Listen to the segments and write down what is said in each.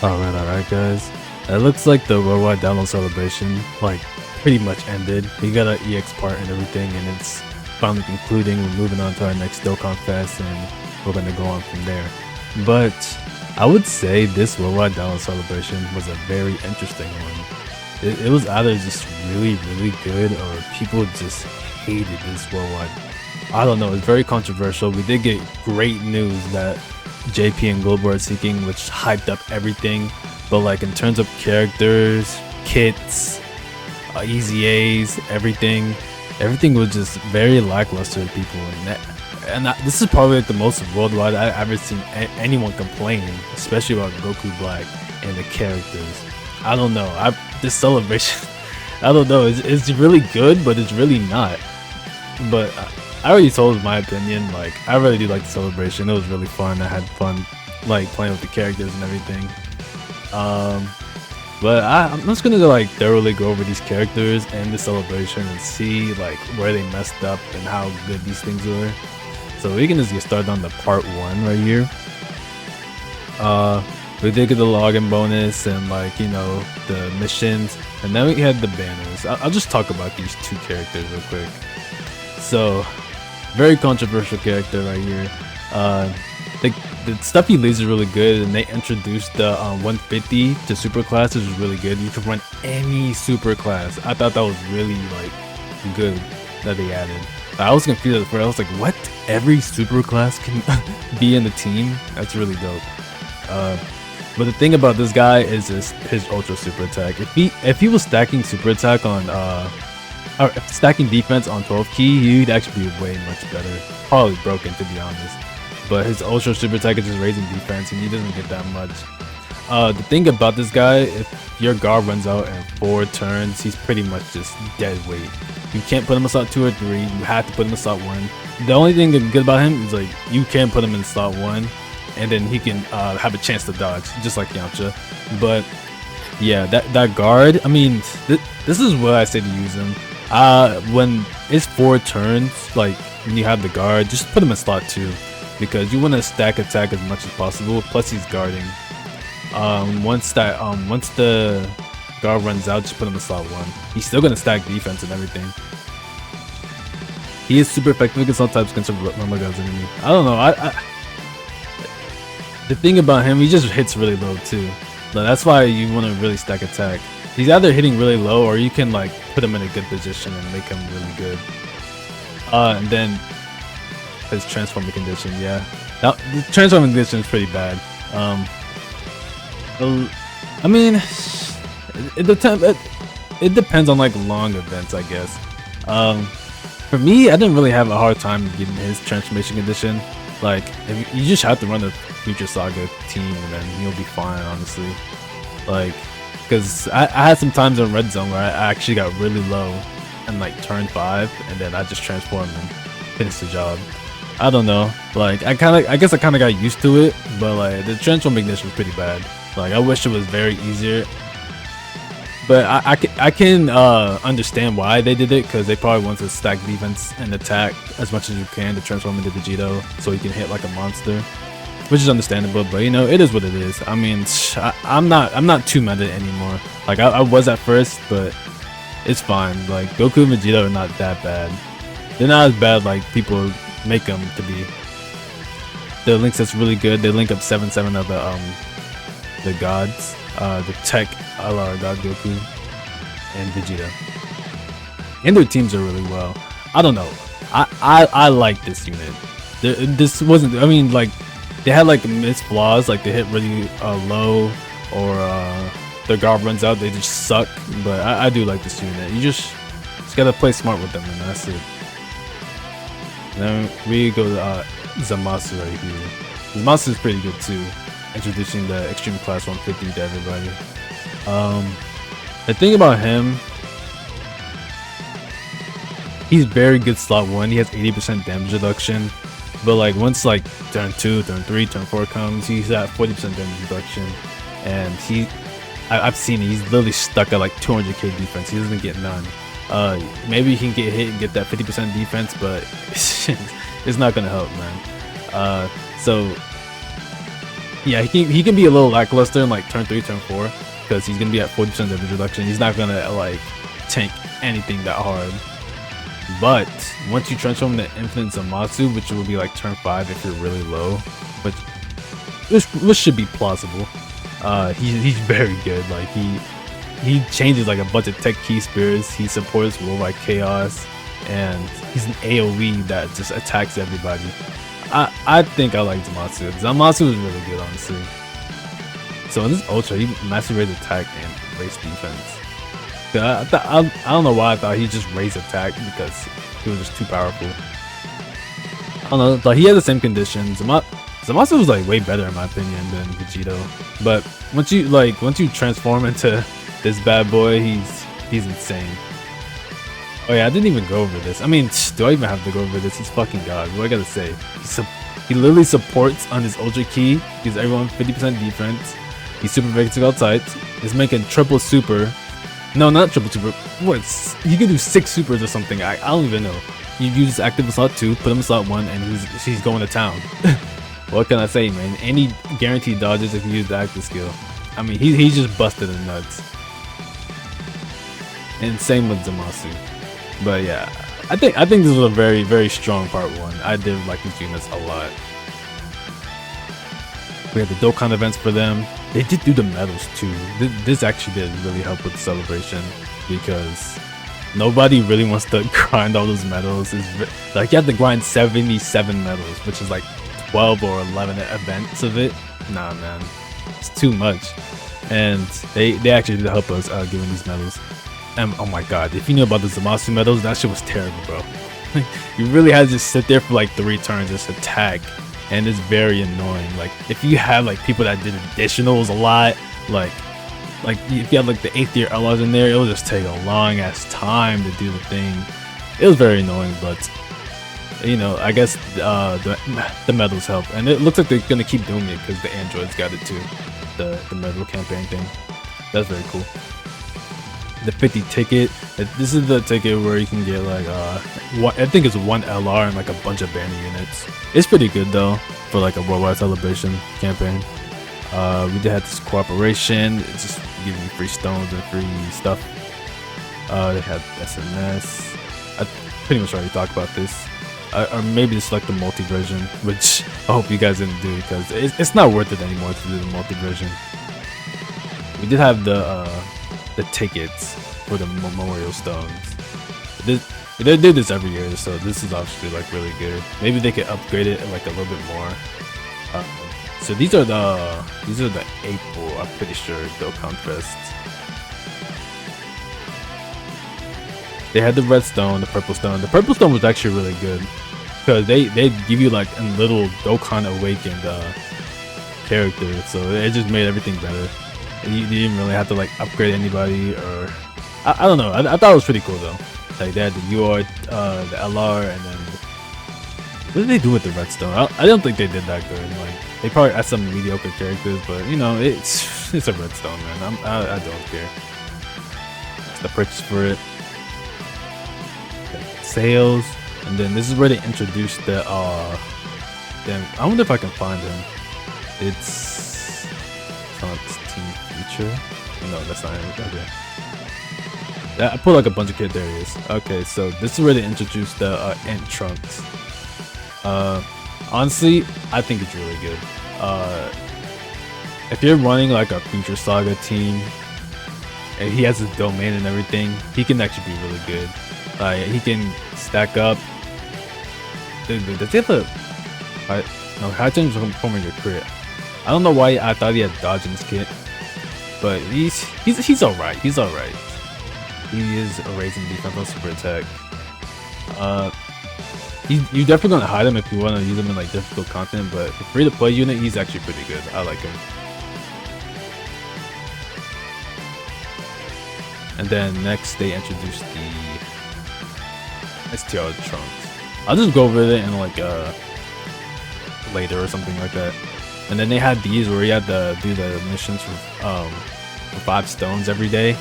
Alright, guys. It looks like the worldwide download celebration, like, pretty much ended. We got our EX part and everything, and it's finally concluding. We're moving on to our next Dokkan Fest, and we're gonna go on from there. But I would say this worldwide download celebration was a very interesting one. It was either just really good, or people just hated this worldwide. I don't know, it's very controversial. We did get great news that JP and Global are seeking, which hyped up everything, but like in terms of characters, kits, EZAs, everything was just very lackluster to people, and this is probably like the most worldwide I've ever seen anyone complaining, especially about Goku Black and the characters. I don't know, this celebration, I don't know, it's really good, but it's really not. But I already told my opinion. Like, I really do like the celebration. It was really fun. I had fun, like, playing with the characters and everything. But I'm just gonna like thoroughly go over these characters and the celebration and see like where they messed up and how good these things were. So we can just get started on the part 1 right here. We did get the login bonus and, like, you know, the missions, and then we had the banners. I'll just talk about these 2 characters real quick. So, very controversial character right here. The stuff he leaves is really good, and they introduced the 150 to super class, which is really good. You can run any super class. I thought that was really like good that they added. I was confused at first. I was like, what? Every super class can be in the team? That's really dope. But the thing about this guy is just his ultra super attack. If he was stacking super attack on or stacking defense on 12 key, he'd actually be way much better. Probably broken, to be honest. But his ultra super attack is just raising defense, and he doesn't get that much. The thing about this guy, if your guard runs out in 4 turns, he's pretty much just dead weight. You can't put him in slot 2 or 3. You have to put him in slot 1. The only thing good about him is like you can put him in slot 1, and then he can have a chance to dodge, just like Yamcha. But yeah, that guard. I mean, this is where I say to use him. When it's 4 turns, like when you have the guard, just put him in slot 2, because you want to stack attack as much as possible. Plus he's guarding. Once the guard runs out, just put him in slot 1. He's still gonna stack defense and everything. He is super effective against all types of normal guys enemy. I don't know. The thing about him, he just hits really low too. So that's why you want to really stack attack. He's either hitting really low, or you can like put him in a good position and make him really good. And then his transforming condition, yeah. Now the transforming condition is pretty bad. I mean, it depends on like long events, I guess. For me, I didn't really have a hard time getting his transformation condition. Like, if you just have to run the Future Saga team, and then you'll be fine, honestly. Like, because I had some times in Red Zone where I actually got really low in like turn 5, and then I just transformed and finished the job. I don't know, like I guess I kind of got used to it, but like the transform ignition was pretty bad. Like, I wish it was very easier, but I can understand why they did it, because they probably want to stack defense and attack as much as you can to transform into Vegito, so he can hit like a monster, which is understandable. But you know, it is what it is. I mean, I'm not too mad at it anymore. Like I was at first, but it's fine. Like, Goku and Vegeta are not that bad. They're not as bad like people make them to be. The link set's really good. They link up 7-7 of the gods, the tech LR God Goku and Vegeta, and their teams are really well. I don't know. I like this unit. This wasn't. I mean, like, they had like missed flaws, like they hit really low, or their guard runs out. They just suck. But I do like this unit. You just gotta play smart with them, and that's it. Then we go to Zamasu right here. Zamasu is pretty good too, introducing the Extreme Class 150 to everybody. The thing about him, he's very good slot 1. He has 80% damage reduction, but like once like turn 2, turn 3, turn 4 comes, he's at 40% damage reduction, and I've seen it, he's literally stuck at like 200k defense. He doesn't get none. Maybe he can get hit and get that 50% defense, but it's not gonna help, man. So Yeah, he can be a little lackluster in like turn 3, turn 4, because he's gonna be at 40% damage reduction. He's not gonna like tank anything that hard. But once you transform into Infinite Zamasu, which will be like turn 5 if you're really low, which should be plausible. He's very good. Like he changes like a bunch of tech key spears. He supports Worldwide Chaos, and he's an AoE that just attacks everybody. I think I like Zamasu. Zamasu is really good, honestly. So in this Ultra, he massive raise attack and raise defense. I don't know why I thought he just raised attack, because he was just too powerful. I don't know, but he had the same conditions. Zamasu was like way better in my opinion than Vegito. But once you transform into this bad boy, he's insane. Oh yeah, I didn't even go over this. I mean, do I even have to go over this? He's fucking god. What I gotta say? He literally supports on his Ultra Key. Gives everyone 50% defense. He's super effective outside. He's making triple super. No, not triple super. What? He can do 6 supers or something. I don't even know. You use active in slot 2, put him in slot 1, and he's going to town. What can I say, man? Any guaranteed dodges if you use the active skill. I mean, he's just busted in nuts. And same with Zamasu. But yeah, I think this was a very, very strong part 1. I did like these units a lot. We had the Dokkan events for them. They did do the medals too. This actually did really help with the celebration, because nobody really wants to grind all those medals. Like you have to grind 77 medals, which is like 12 or 11 events of it. Nah, man, it's too much. And they actually did help us giving these medals. And oh my god, if you knew about the Zamasu medals, that shit was terrible, bro. You really had to just sit there for like 3 turns, just attack. And it's very annoying. Like if you have like people that did additionals a lot, like if you had like the 8th year LRs in there, it would just take a long ass time to do the thing. It was very annoying, but you know, I guess the medals help, and it looks like they're gonna keep doing it because the androids got it too. The medal campaign thing. That's very cool. The 50 ticket. This is the ticket where you can get like I think it's 1 LR and like a bunch of banner units. It's pretty good though for like a worldwide celebration campaign. We did have this cooperation. It's just giving you free stones and free stuff. They had SNS. I pretty much already talked about this. Or maybe it's like the multi version, which I hope you guys didn't do, because it's not worth it anymore to do the multi version. We did have the tickets for the memorial stones. They do this every year, so this is obviously like really good. Maybe they could upgrade it like a little bit more. So these are the April, I'm pretty sure, Dokkan Fest. They had the red stone, the purple stone. The purple stone was actually really good, because they give you like a little Dokkan awakened character, so it just made everything better. You didn't really have to like upgrade anybody, or I don't know. I thought it was pretty cool though. Like they had the UR, the LR, and then what did they do with the redstone? I don't think they did that good. Like they probably had some mediocre characters, but you know, it's a redstone, man. I don't care. It's the purchase for it. Sales, and then this is where they introduced the then I wonder if I can find him. It's not Team Future. No, that's not him. Okay. Yeah, I put like a bunch of kids. There he is. Okay, so this is where they introduced the Ant Trunks. Honestly, I think it's really good. If you're running like a Future Saga team and he has his domain and everything, he can actually be really good. He can stack up. Does he have a no high change from your crit? I don't know why I thought he had dodge in his kit, but he's alright. He's alright. He is erasing defense on super attack. You definitely gonna hide him if you want to use him in like difficult content, but for free to play unit, he's actually pretty good. I like him. And then next they introduced the STR Trunks. I'll just go over it in like later or something like that. And then they had these where you had to do the missions for 5 stones every day.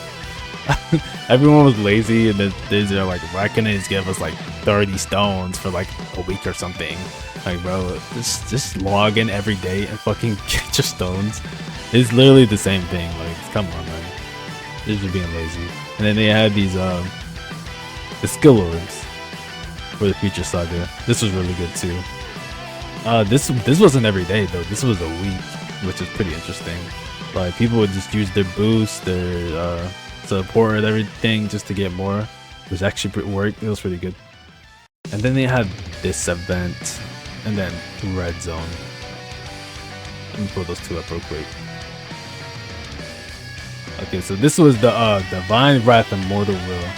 Everyone was lazy, and they're like, why can't they just give us like 30 stones for like a week or something? Like, bro, just log in every day and fucking get your stones. It's literally the same thing. Like, come on, man. They're just being lazy. And then they had these the skill lords for the Future Saga. This was really good too. This wasn't every day though. This was a week, which is pretty interesting. Like, people would just use their boost, their support, and everything just to get more, which actually worked. It was pretty good. And then they had this event, and then Red Zone. Let me pull those two up real quick. Okay, so this was the Divine Wrath and Mortal Will.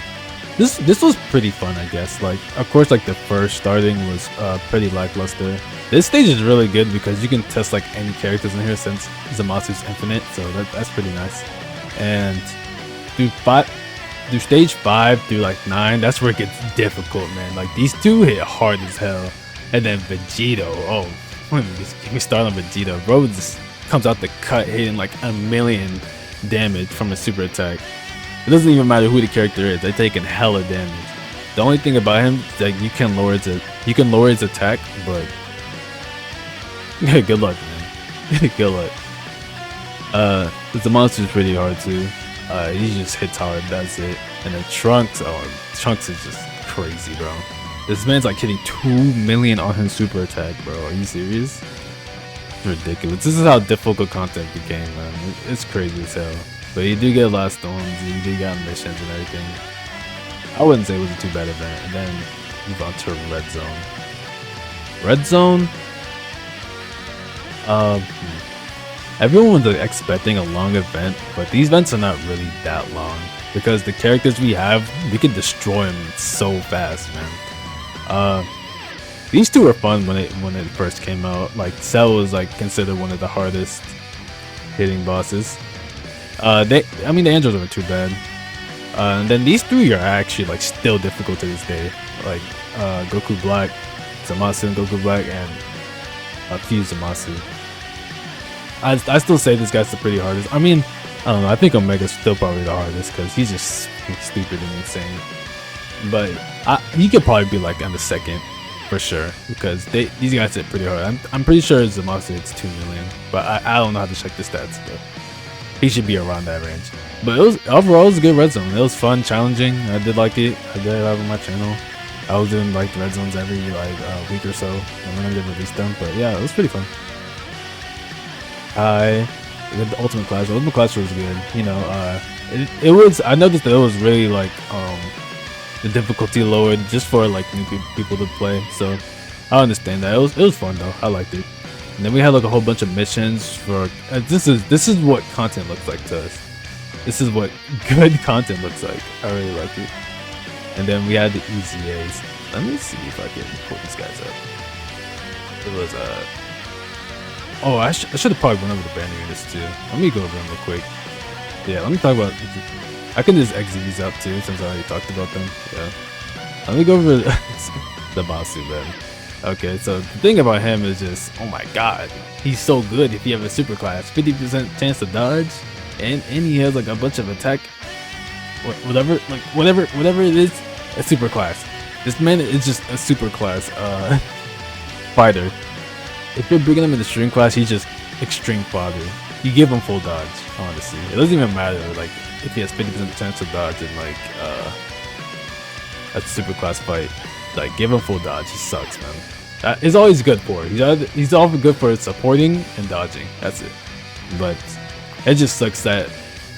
This was pretty fun, I guess. Like, of course, like the first starting was pretty lackluster. This stage is really good because you can test like any characters in here since Zamasu's infinite, so that's pretty nice. And through stage 5 through like 9, that's where it gets difficult, man. Like, these two hit hard as hell. And then Vegito, oh, get me started on Vegito. Bro just comes out the cut hitting like a million damage from a super attack. It doesn't even matter who the character is, they're taking hella damage. The only thing about him is that you can lower his attack, but good luck, man. Good luck. The monster's pretty hard too. He just hits hard, that's it. And then Trunks, Trunks is just crazy, bro. This man's like hitting 2 million on his super attack, bro. Are you serious? It's ridiculous. This is how difficult content became, man. It's crazy as hell. But you do get a lot of storms, you do get missions and everything. I wouldn't say it was a too bad event. And then move on to Red Zone. Red Zone, everyone was expecting a long event, but these events are not really that long because the characters we have, we can destroy them so fast, man. These two were fun when it first came out. Like, Cell was like considered one of the hardest hitting bosses. The androids weren't too bad. And then these three are actually like still difficult to this day. Like Goku Black, Zamasu and Goku Black, and Fuse Zamasu. I still say this guy's the pretty hardest. I mean, I don't know. I think Omega's still probably the hardest because he's just stupid and insane. But he could probably be like on the second for sure because these guys hit pretty hard. I'm pretty sure Zamasu hits 2 million, but I don't know how to check the stats. But he should be around that range. But overall, it was a good Red Zone. It was fun, challenging. I did like it. I did have it on my channel. I was doing like the Red Zones every like week or so when I did release them. But yeah, it was pretty fun. We had the Ultimate Clash. The Ultimate Clash was good. You know, it was. I noticed that it was really like the difficulty lowered just for like new people to play. So I understand that. It was fun though. I liked it. And then we had like a whole bunch of missions for. This is what content looks like to us. This is what good content looks like. I really like it. And then we had the EZAs. Let me see if I can pull these guys up. It was oh, I should have probably went over the banner units too. Let me go over them real quick. Yeah, let me talk about. I can just exit these up too since I already talked about them. Yeah. Let me go over the Basu, man. Okay, so the thing about him is just, oh my god, he's so good if you have a super class. 50% chance to dodge, and he has like a bunch of attack, whatever it is, a super class. This man is just a super class fighter. If you're bringing him in the extreme class, he's just extreme fodder. You give him full dodge, honestly. It doesn't even matter like if he has 50% chance to dodge in like a super class fight. Like, give him full dodge. He sucks, man. That is all he's good for. He's all good for supporting and dodging. That's it. But it just sucks that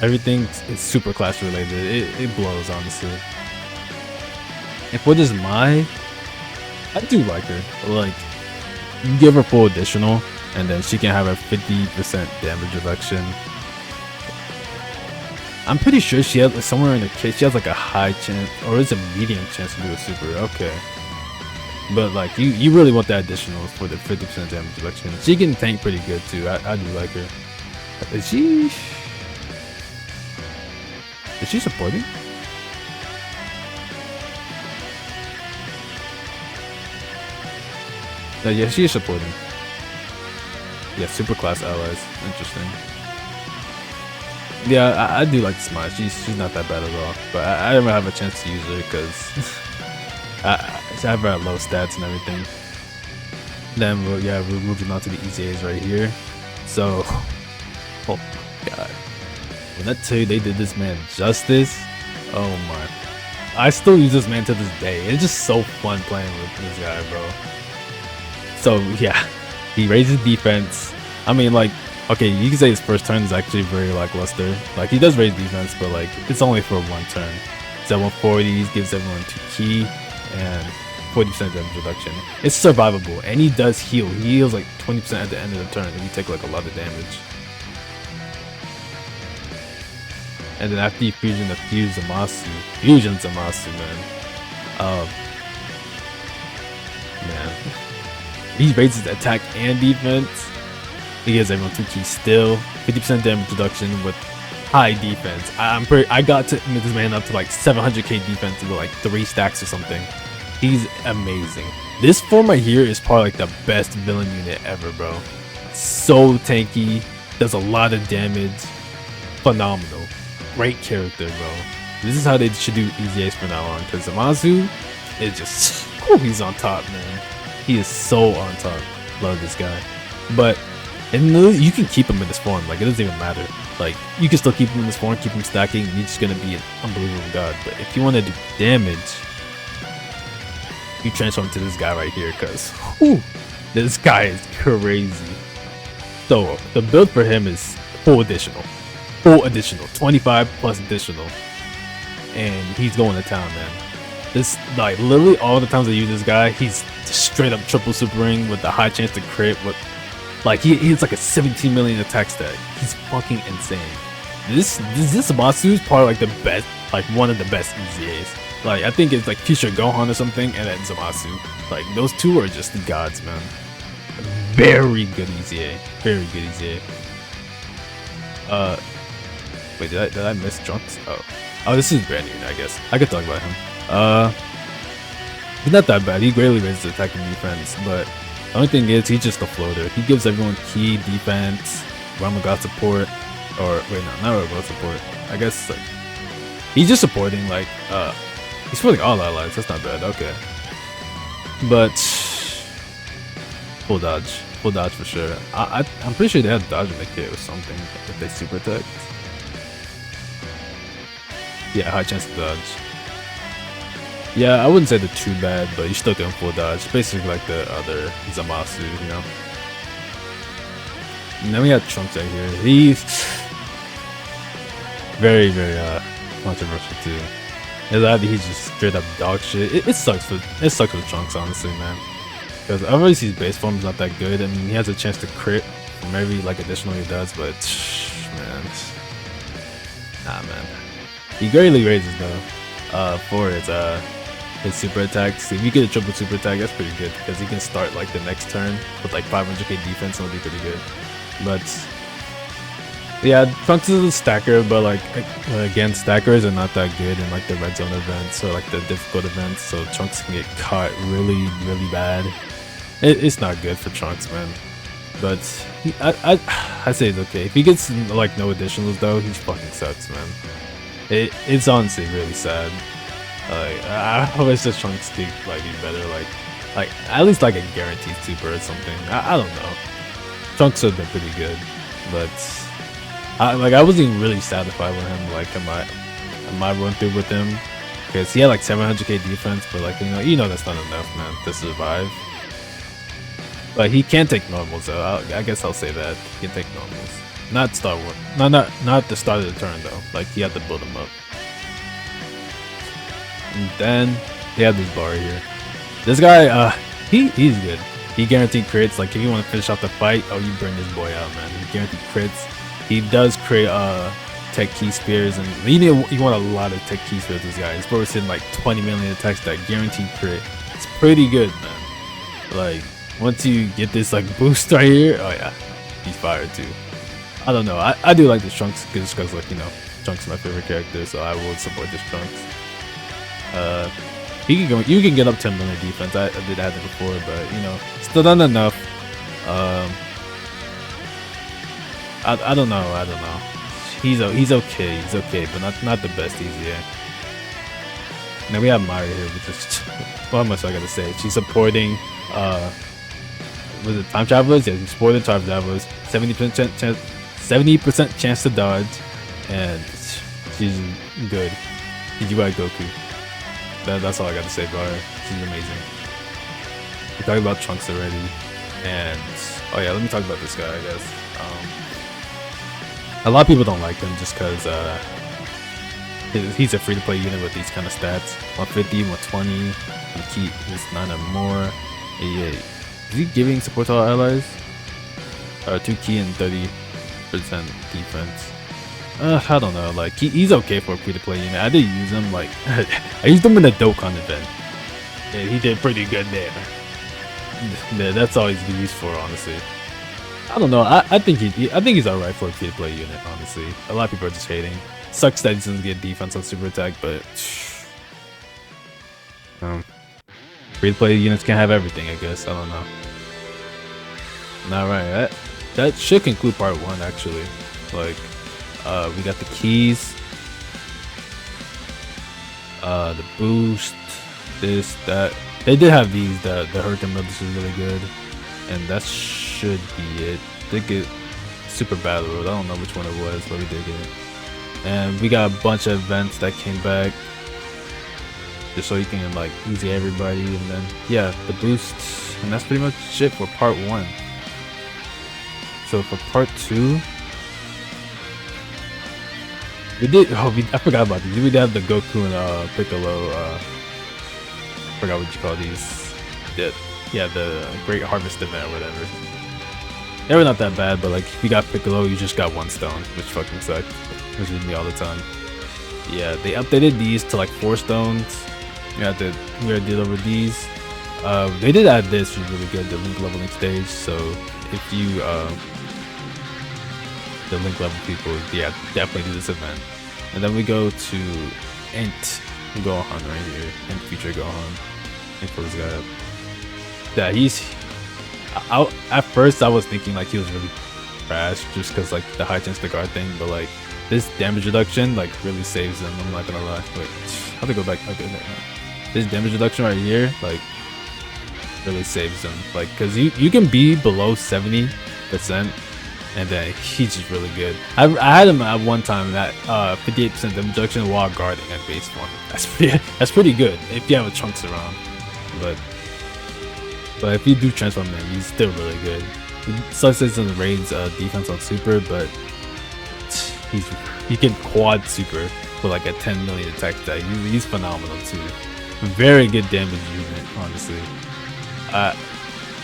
everything is super class related. It blows, honestly. And for this Mai, I do like her. Like, you give her full additional, and then she can have a 50% damage reduction. I'm pretty sure she has somewhere in the case she has like a high chance or it's a medium chance to do a super. Okay, but like you really want that additional for the 50% damage reduction. She can tank pretty good too. I do like her. Is she supporting? Yeah, she is supporting. Yeah, super class allies. Interesting. Yeah, I do like Smile. She's not that bad at all. But I never have a chance to use her because I have her at low stats and everything. Then we're moving on to the EZAs right here. So, oh my god, when I tell you they did this man justice, oh my. I still use this man to this day. It's just so fun playing with this guy, bro. So yeah, he raises defense. I mean, like, okay, you can say his first turn is actually very lackluster. Like, he does raise defense, but like, it's only for one turn. 740s gives everyone 2 key and 40% damage reduction. It's survivable, and he does heal. He heals like 20% at the end of the turn if you take like a lot of damage. And then after you fusion the fusion Zamasu, man, he raises attack and defense. He gives everyone 2 keys still, 50% damage reduction with high defense. I got to this man up to like 700k defense with like 3 stacks or something. He's amazing. This form right here is probably like the best villain unit ever, bro. So tanky, does a lot of damage, phenomenal. Great character, bro. This is how they should do EZAs from now on, because Zamasu is just, he's on top, man. He is so on top. Love this guy. But you can keep him in this form, like it doesn't even matter. Like, you can still keep him in this form, keep him stacking, and he's just gonna be an unbelievable god. But if you want to do damage, you transform to this guy right here, because this guy is crazy. So the build for him is full additional, 25 plus additional, and he's going to town, man. This, like, literally all the times I use this guy, he's just straight up triple super ring with the high chance to crit. With, like, he's like a 17 million attack stack. He's fucking insane. This Zamasu is probably like the best, like one of the best EZAs. Like, I think it's like Future Gohan or something, and then Zamasu. Like, those two are just gods, man. Very good EZA. Very good EZA. Wait, did I miss Trunks? Oh, this is brand new, I guess. I could talk about him. He's not that bad. He greatly raises attack and defense, but the only thing is he's just a floater. He gives everyone key defense, Ramagot support, or wait, no, not Ramagot support. I guess like he's just supporting, like he's supporting all allies. That's not bad. Okay, but full dodge for sure. I'm pretty sure they had dodge in the kit or something if they super attack. Yeah, high chance to dodge. Yeah, I wouldn't say they're too bad, but you're still doing full dodge. Basically like the other Zamasu, you know. And then we have Trunks right here. He's very, very controversial too. He's just straight up dog shit. It sucks with Trunks, honestly, man. Because obviously his base form is not that good. I mean, he has a chance to crit from every like additional he does, but man, nah, man. He greatly raises though for his super attacks. If you get a triple super attack, that's pretty good because he can start like the next turn with like 500k defense and it'll be pretty good. But yeah, Trunks is a stacker, but like again, stackers are not that good in like the red zone events or like the difficult events, so Trunks can get caught really, really bad. It's not good for Trunks, man. But I say it's okay. If he gets like no additionals though, he fucking sucks, man. It's honestly really sad. Like, I wish the Trunks could like be better, like at least like a guaranteed super or something. I don't know. Trunks have been pretty good, but I wasn't even really satisfied with him. Like in my run through with him, because he had like 700k defense, but like you know that's not enough, man, to survive. But he can take normals though. I guess I'll say that he can take normals. Not start one. Not the start of the turn though. Like you have to build them up. And then they have this bar here. This guy, he's good. He guaranteed crits. Like if you want to finish out the fight, oh, you bring this boy out, man. He guaranteed crits. He does create tech key spears, and you want a lot of tech key spears. This guy, he's probably hitting like 20 million attacks that guaranteed crit. It's pretty good, man. Like once you get this like boost right here, oh yeah, he's fire too. I don't know. I do like this Trunks just because like Trunks is my favorite character, so I will support this Trunks. You can get up 10 million defense. I did have it before, but still not enough. I don't know. He's okay, but not the best EZA. Now we have Mari here, which is what much I gotta say. She's supporting was it time travelers? Yeah, he's spoiler time travelers. 70% chance, 70% chance to dodge, and she's good. Did you like Goku? That's all I got to say about her. She's amazing. We talked about Trunks already, and oh yeah, let me talk about this guy. I guess a lot of people don't like him just because he's a free-to-play unit with these kind of stats: 150, 120, key is 9 or more. 88. Is he giving support to all allies? 2 key and 30% defense. I don't know. Like he's okay for a free-to-play unit. I did use him. Like I used him in the Dokkan event. Yeah, he did pretty good there. Yeah, that's all he's been used for, honestly. I don't know. I think he's alright for a free-to-play unit. Honestly, a lot of people are just hating. Sucks that he doesn't get defense on super attack, but free-to-play units can't have everything. I guess I don't know. Alright, that should conclude part 1. Actually, like. We got the keys, the boost, this, that. They did have these, the Hurricane Brothers is really good, and that should be it. They get Super Battle Road. I don't know which one it was, but we did get it. And we got a bunch of events that came back, just so you can like easy everybody, and then yeah, the boosts, and that's pretty much it for part 1. So for part 2. We did. Oh, I forgot about these. We did have the Goku and Piccolo. I forgot what you call these. Yeah, the Great Harvest event or whatever. They were not that bad, but like if you got Piccolo, you just got 1 stone, which fucking sucked. Which is me all the time. Yeah, they updated these to like 4 stones. Yeah, we already did over these. They did add this, which is really good, the link leveling stage. So if you the link level people, yeah, definitely do this event. And then we go to Ent Gohan right here, Ent Future Gohan. Let me pull this guy up. Yeah, at first I was thinking like he was really trash just because like the high chance to guard thing, but like this damage reduction like really saves him. I'm not gonna lie. Wait, I have to go back. Okay, this damage reduction right here like really saves him. Like, cause you can be below 70%. And then he's just really good. I had him at one time at 58% damage reduction while guarding at base form. That's pretty good if you have a Trunks around. But if you do transform him, he's still really good. Sucks in the raids defense on super, but he can quad super for like a 10 million attack stat. He's phenomenal too. Very good damage unit, honestly.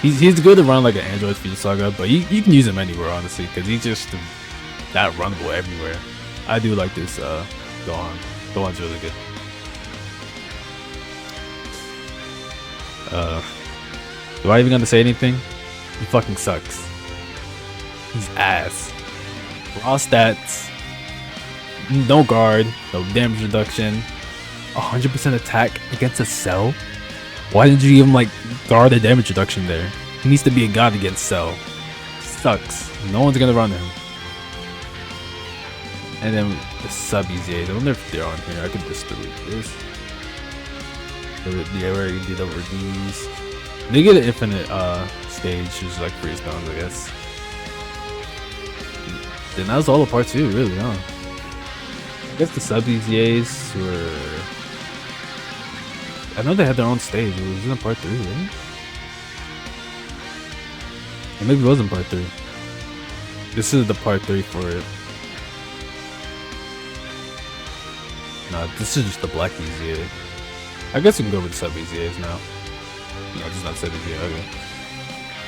He's good around like an Android Future Saga, but you can use him anywhere, honestly, because he's just that runnable everywhere. I do like this Gohan. Gohan's really good. Do I even got to say anything? He fucking sucks. He's ass. Raw stats, no guard, no damage reduction, 100% attack against a Cell. Why didn't you give him like guard and damage reduction there? He needs to be a god against Cell. Sucks. No one's gonna run him. And then the sub EZA. I wonder if they're on here. I could just delete this. Yeah, we already did over these. They get an infinite stage, which is like free stones, I guess. Then that was all the part 2, really, huh? I guess the sub EZAs were. I know they had their own stage. It was in part 3, right? Or maybe it wasn't part 3. This is the part 3 for it. Nah, this is just the black EZA. I guess we can go with the sub EZAs now. No, just not sub EZA. Okay.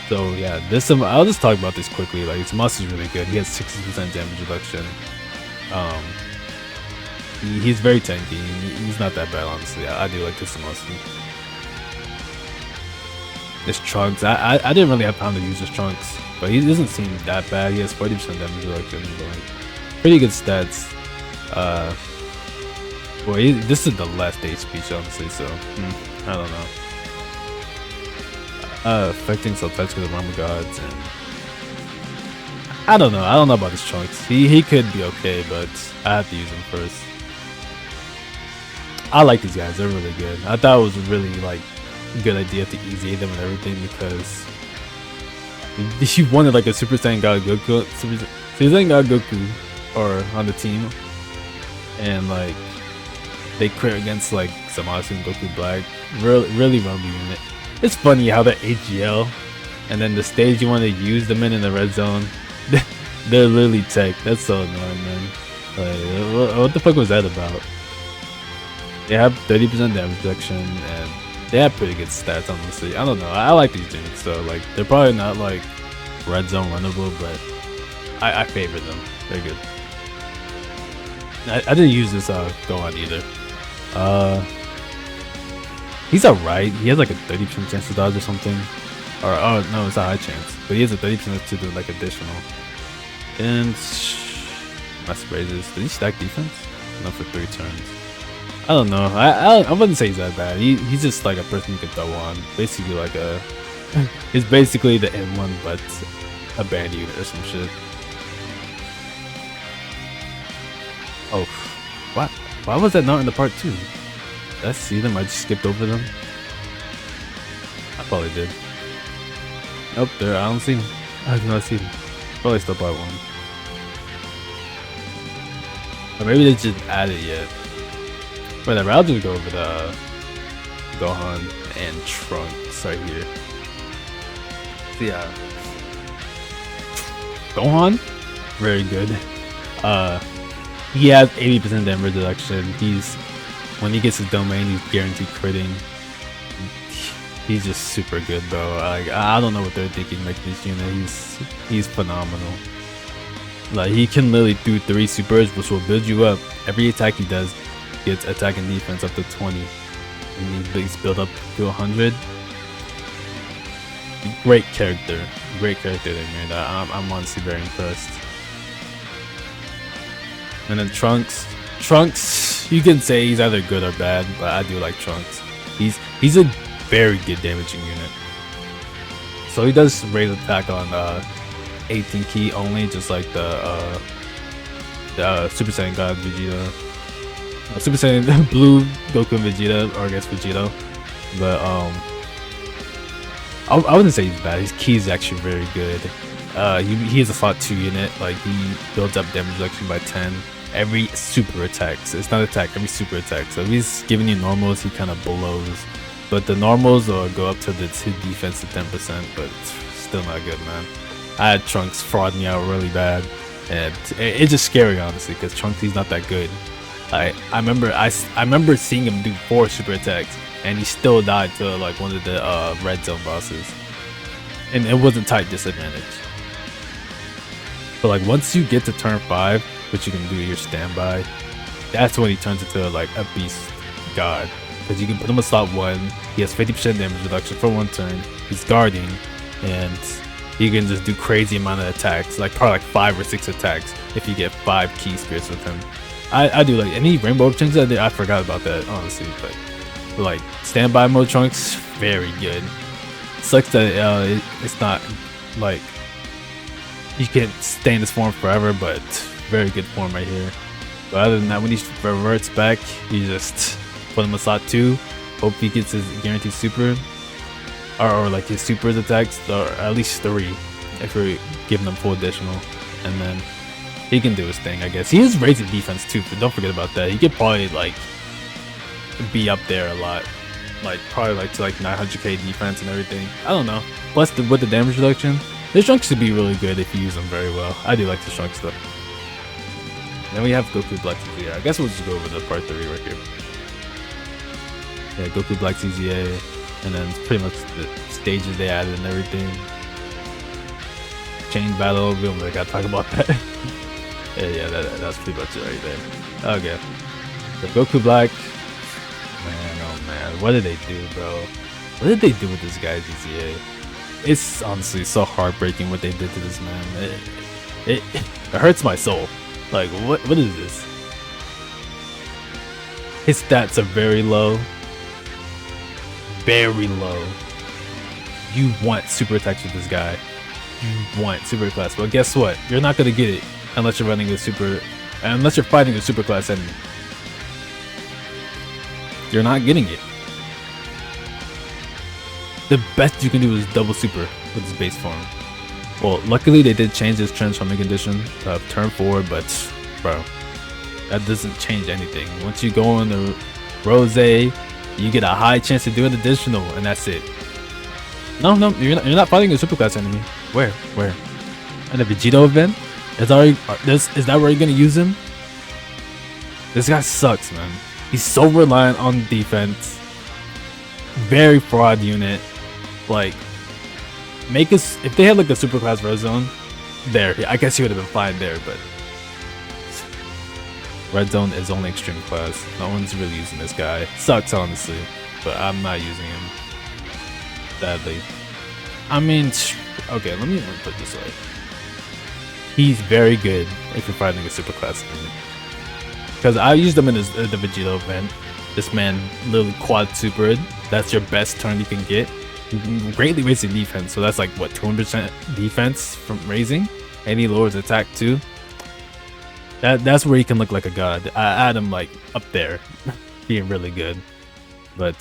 So yeah, I'll just talk about this quickly. Like his Muscle is really good. He has 60% damage reduction. He's very tanky. He's not that bad, honestly. I do like this Muscle. This Trunks, I didn't really have time to use this Trunks, but he doesn't seem that bad. He has 40% damage reduction, but like pretty good stats. Boy, this is the last day speech, honestly. So I don't know. Affecting Sultai with the Rama Gods, and I don't know about this Trunks. He could be okay, but I have to use him first. I like these guys, they're really good. I thought it was a really like good idea to EZA them and everything, because You wanted like a Super Saiyan God Goku, Super Saiyan God Goku, or on the team, and like they crit against like Zamasu and Goku Black. Really run the unit. It's funny how the AGL and then the stage you want to use them in the red zone, they're literally tech. That's so annoying, man. Like, what the fuck was that about? They have 30% damage reduction and they have pretty good stats, honestly. I don't know. I like these units, so like they're probably not like red zone runnable, but I favor them. They're good. I didn't use this Gohan either. He's alright. He has like a 30% chance to dodge or something. Or oh no, it's a high chance, but he has a 30% to do like additional. And Master Raises. Did he stack defense? No, for 3 turns. I don't know. I wouldn't say he's that bad. He's just like a person you can throw on. Basically like a. It's basically the M1, but a band unit or some shit. Oh, what? Why was that not in the part 2? Did I see them? I just skipped over them. I probably did. Nope, there. I don't see them. I do not see them. Probably still part 1. Or maybe they just added yet. Whatever. I'll just go over the Gohan and Trunks right here. So yeah, Gohan, very good. He has 80% damage reduction. When he gets his domain, he's guaranteed critting. He's just super good, bro. Like I don't know what they're thinking making this unit. He's phenomenal. Like he can literally do 3 supers, which will build you up. Every attack he does gets attack and defense up to 20, and he's built up to 100. Great character they made. I'm honestly very impressed. And then Trunks, you can say he's either good or bad, but I do like Trunks. He's a very good damaging unit. So he does raise attack on 18 key only, just like the Super Saiyan God Vegeta, Super Saiyan Blue Goku and Vegeta, or I guess Vegeta. But I wouldn't say he's bad. His key is actually very good. He has a Thought 2 unit. Like he builds up damage reduction by 10 every super attack. So it's not attack, every super attack. So if he's giving you normals, he kind of blows. But the normals will go up to the defense to 10%, but it's still not good, man. I had Trunks fraud me out really bad, and it's just scary, honestly, because Trunks, he's not that good. I remember seeing him do 4 super attacks, and he still died to like one of the red zone bosses, and it wasn't tight disadvantage. But like once you get to turn 5, which you can do your standby, that's when he turns into like a beast god. Because you can put him in slot 1, he has 50% damage reduction for 1 turn, he's guarding, and he can just do crazy amount of attacks, like probably like 5 or 6 attacks if you get 5 key spirits with him. I do like any rainbow changes I did. I forgot about that, honestly, but like standby mode Trunks, very good. Sucks that it's not like you can't stay in this form forever, but very good form right here. But other than that, when he reverts back, you just put him in slot 2, hope he gets his guaranteed super, or like his supers attacks, or at least 3 if you're giving them full additional, and then he can do his thing, I guess. He is raising defense too, but don't forget about that. He could probably like be up there a lot, like probably like to like 900k defense and everything. I don't know. Plus with the damage reduction, this Trunks should be really good if you use them very well. I do like the Trunks though. Then we have Goku Black CZA. I guess we'll just go over the part 3 right here. Yeah, Goku Black CZA, and then it's pretty much the stages they added and everything. Chain battle, we don't really gotta talk about that. yeah, that's pretty much it right there. Okay, so Goku Black, man, oh man, what did they do, bro? What did they do with this guy ZZA? It's honestly so heartbreaking what they did to this man. It hurts my soul. Like, what is this? His stats are very low. Very low. You want super attacks with this guy. You want super class, but guess what? You're not gonna get it unless you're running a super, unless you're fighting a super class enemy. You're not getting it. The best you can do is double super with his base form. Well, luckily they did change this transforming condition to turn forward, but bro, that doesn't change anything. Once you go in the Rose, you get a high chance to do an additional, and that's it. No, you're not fighting a superclass enemy. Where? In the Vegito event? Is that where you're gonna use him? This guy sucks, man. He's so reliant on defense. Very fraud unit. Like, if they had like a superclass red zone, there, I guess he would have been fine there, but red zone is only extreme class. No one's really using this guy. Sucks, honestly, but I'm not using him. Sadly. I mean, okay, let me put it this way. He's very good if you're fighting a superclass enemy. Because I used him in the Vegito event. This man literally quad supered. That's your best turn you can get. Greatly raising defense, so that's like what, 200% defense from raising, and he lowers attack too. That's where he can look like a god. I add him like up there, being really good. But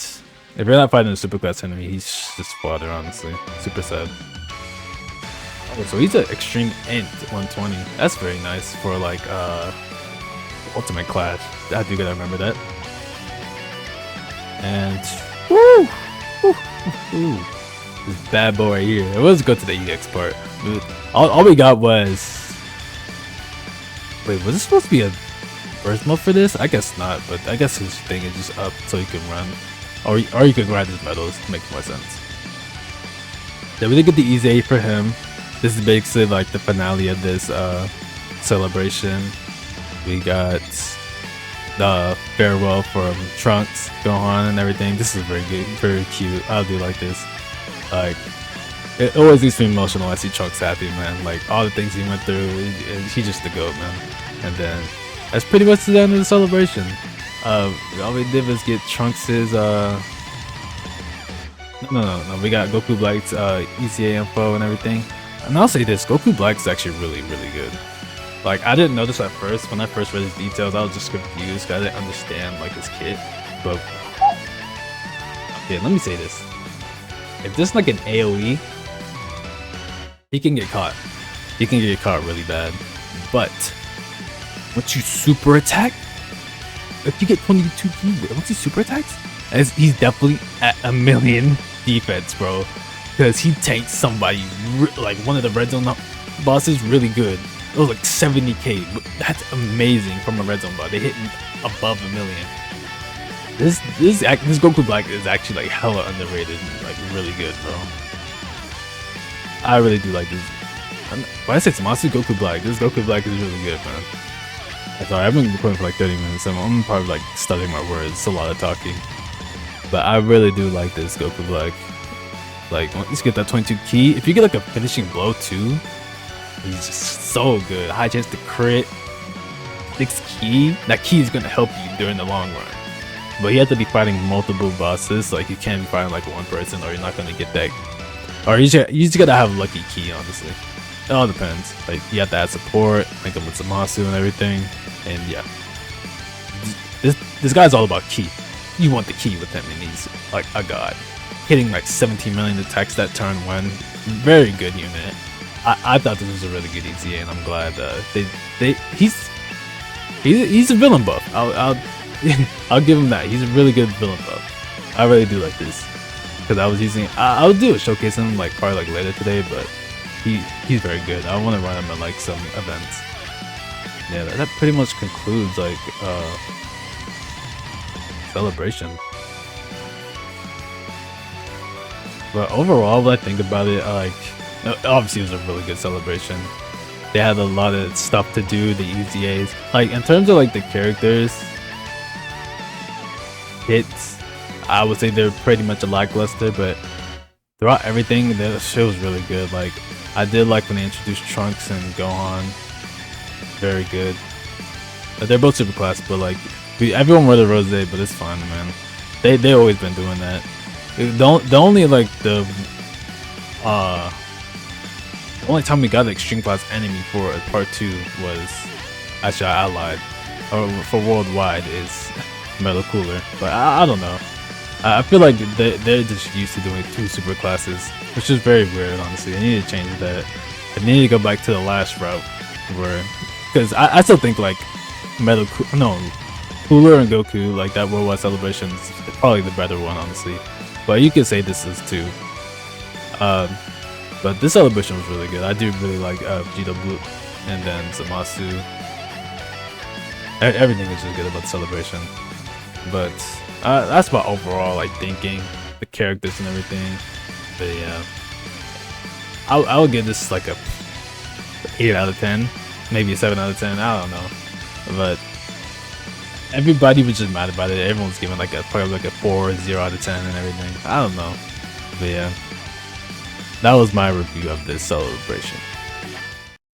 if you're not fighting a superclass enemy, he's just fodder, honestly. Super sad. Oh, so he's an extreme int 120. That's very nice for like ultimate clash. I do gotta remember that. And woo! This bad boy right here. Let's go to the EX part. All we got was... Wait, was this supposed to be a burst mode for this? I guess not, but I guess his thing is just up so you can run. Or you can grind his medals. Makes more sense. Then we did get the Easy 8 for him. This is basically like the finale of this celebration. We got the farewell from Trunks, Gohan, and everything. This is very good, very cute. I do like this. Like, it always makes me emotional when I see Trunks happy, man. Like, all the things he went through, he's just the GOAT, man. And then that's pretty much the end of the celebration. All we did was get Trunks's no, we got Goku Black's ECA info and everything. And I'll say this, Goku Black is actually really good. Like, I didn't notice at first. When I first read his details, I was just confused because I didn't understand like his kit. But yeah, let me say this: if this is like an AOE, he can get caught. He can get caught really bad. But once you super attack, if you get 22 ki, once he super attacks, he's definitely at 1,000,000 defense, bro. Because he tanks somebody like one of the red zone bosses really good. It was like 70k. That's amazing from a red zone bot. They hit above 1,000,000. This Goku Black is actually like hella underrated and like really good, bro. I really do like this. When I say Zamasu Goku Black, this Goku Black is really good, man. Sorry, I've been recording for like 30 minutes. I'm probably like stuttering my words. It's a lot of talking. But I really do like this Goku Black. Like, once you get that 22 ki, if you get like a finishing blow too, he's just so good. High chance to crit. 6 ki. That ki is gonna help you during the long run. But you have to be fighting multiple bosses. Like, you can't be fighting like one person, or you're not gonna get that. Or you just gotta have lucky ki, honestly. It all depends. Like, you have to add support, link him with Zamasu and everything. And yeah, this guy's all about ki. You want the ki with him, and he's like a god. Hitting like 17 million attacks that turn one. Very good unit. I thought this was a really good ETA, and I'm glad he's a villain buff. I'll give him that. He's a really good villain buff. I really do like this because I was using. I'll do a showcase him like probably like later today, but he's very good. I want to run him at like some events. Yeah, that pretty much concludes like celebration. But overall, when I think about it, like, obviously it was a really good celebration. They had a lot of stuff to do, the EZAs. Like, in terms of like the characters, I would say they're pretty much a lackluster, but throughout everything, the show was really good. Like, I did like when they introduced Trunks and Gohan. Very good. They're both super class, but like, everyone wore the rose, but it's fine, man. They always been doing that. The only like the only time we got the extreme class enemy for part 2 was actually I lied, or for worldwide is Metal Cooler, but I don't know. I feel like they're just used to doing 2 super classes, which is very weird, honestly. They need to change that. I need to go back to the last route where, because I still think like Cooler and Goku, like that Worldwide Celebration is probably the better one, honestly. But you could say this is too. But this celebration was really good. I do really like GW and then Zamasu. Everything is just good about the celebration. But that's about overall like thinking, the characters and everything. But yeah, I would give this like a 8 out of 10, maybe a 7 out of 10. I don't know, but everybody was just mad about it. Everyone's giving like probably like a 4 or 0 out of 10 and everything. I don't know, but yeah, that was my review of this celebration.